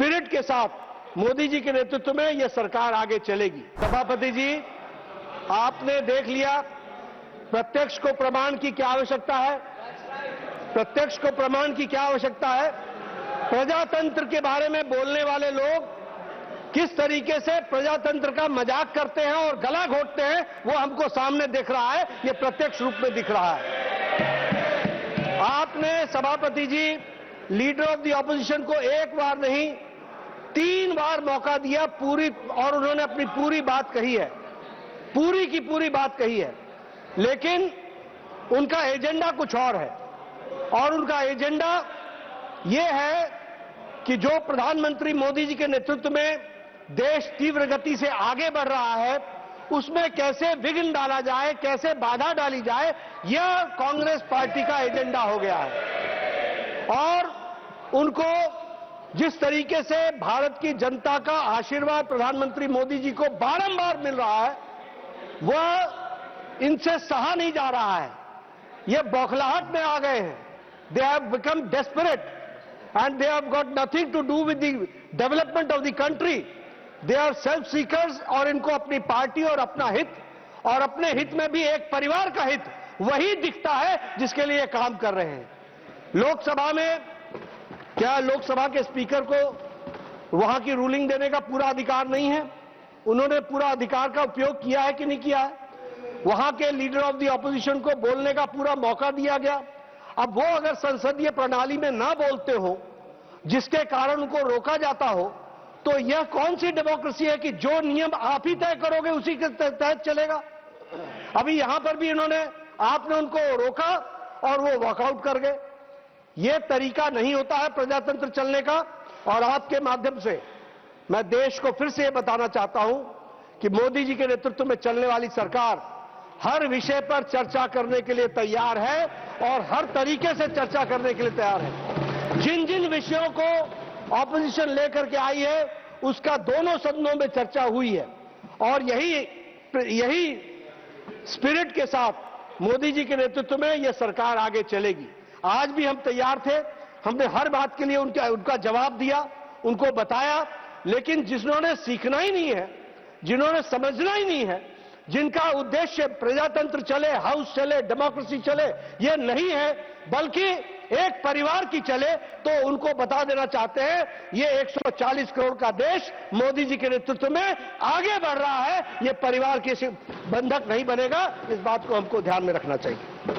Spirit के साथ मोदी जी के नेतृत्व में यह सरकार आगे चलेगी। सभापति जी, आपने देख लिया प्रत्यक्ष को प्रमाण की क्या आवश्यकता है। प्रत्यक्ष को प्रमाण की क्या आवश्यकता है। प्रजातंत्र के बारे में बोलने वाले लोग किस तरीके से प्रजातंत्र का मजाक करते हैं और गला घोटते हैं, वो हमको सामने दिख रहा है, ये प्रत्यक्ष रूप में दिख रहा है। आपने सभापति जी लीडर ऑफ द ऑपोजिशन को एक बार नहीं 3 बार मौका दिया पूरी, और उन्होंने अपनी पूरी बात कही है, पूरी की पूरी बात कही है, लेकिन उनका एजेंडा कुछ और है। और उनका एजेंडा ये है कि जो प्रधानमंत्री मोदी जी के नेतृत्व में देश तीव्र गति से आगे बढ़ रहा है, उसमें कैसे विघ्न डाला जाए, कैसे बाधा डाली जाए, यह कांग्रेस पार्टी का एजेंडा हो गया है। और उनको जिस तरीके से भारत की जनता का आशीर्वाद प्रधानमंत्री मोदी जी को बारंबार मिल रहा है, वह इनसे सहा नहीं जा रहा है। ये बौखलाहट में आ गए हैं। They have become desperate and they have got nothing to do with the development of the country. They are self seekers, और इनको अपनी पार्टी और अपना हित, और अपने हित में भी एक परिवार का हित, वही दिखता है जिसके लिए काम कर रहे हैं। लोकसभा में क्या लोकसभा के स्पीकर को वहां की रूलिंग देने का पूरा अधिकार नहीं है? उन्होंने पूरा अधिकार का उपयोग किया है कि नहीं किया है? वहां के लीडर ऑफ द ऑपोजिशन को बोलने का पूरा मौका दिया गया। अब वो अगर संसदीय प्रणाली में ना बोलते हो, जिसके कारण उनको रोका जाता हो, तो यह कौन सी डेमोक्रेसी है कि जो नियम आप ही तय करोगे उसी के तहत चलेगा। अभी यहां पर भी आपने उनको रोका और वो वॉकआउट कर गए। यह तरीका नहीं होता है प्रजातंत्र चलने का। और आपके माध्यम से मैं देश को फिर से यह बताना चाहता हूं कि मोदी जी के नेतृत्व में चलने वाली सरकार हर विषय पर चर्चा करने के लिए तैयार है, और हर तरीके से चर्चा करने के लिए तैयार है। जिन जिन विषयों को ऑपोजिशन लेकर के आई है, उसका दोनों सदनों में चर्चा हुई है, और यही स्पिरिट के साथ मोदी जी के नेतृत्व में यह सरकार आगे चलेगी। आज भी हम तैयार थे, हमने हर बात के लिए उनका जवाब दिया, उनको बताया, लेकिन जिन्होंने सीखना ही नहीं है, जिन्होंने समझना ही नहीं है, जिनका उद्देश्य प्रजातंत्र चले, हाउस चले, डेमोक्रेसी चले, यह नहीं है, बल्कि एक परिवार की चले, तो उनको बता देना चाहते हैं ये 140 करोड़ का देश मोदी जी के नेतृत्व में आगे बढ़ रहा है, ये परिवार के बंधक नहीं बनेगा। इस बात को हमको ध्यान में रखना चाहिए।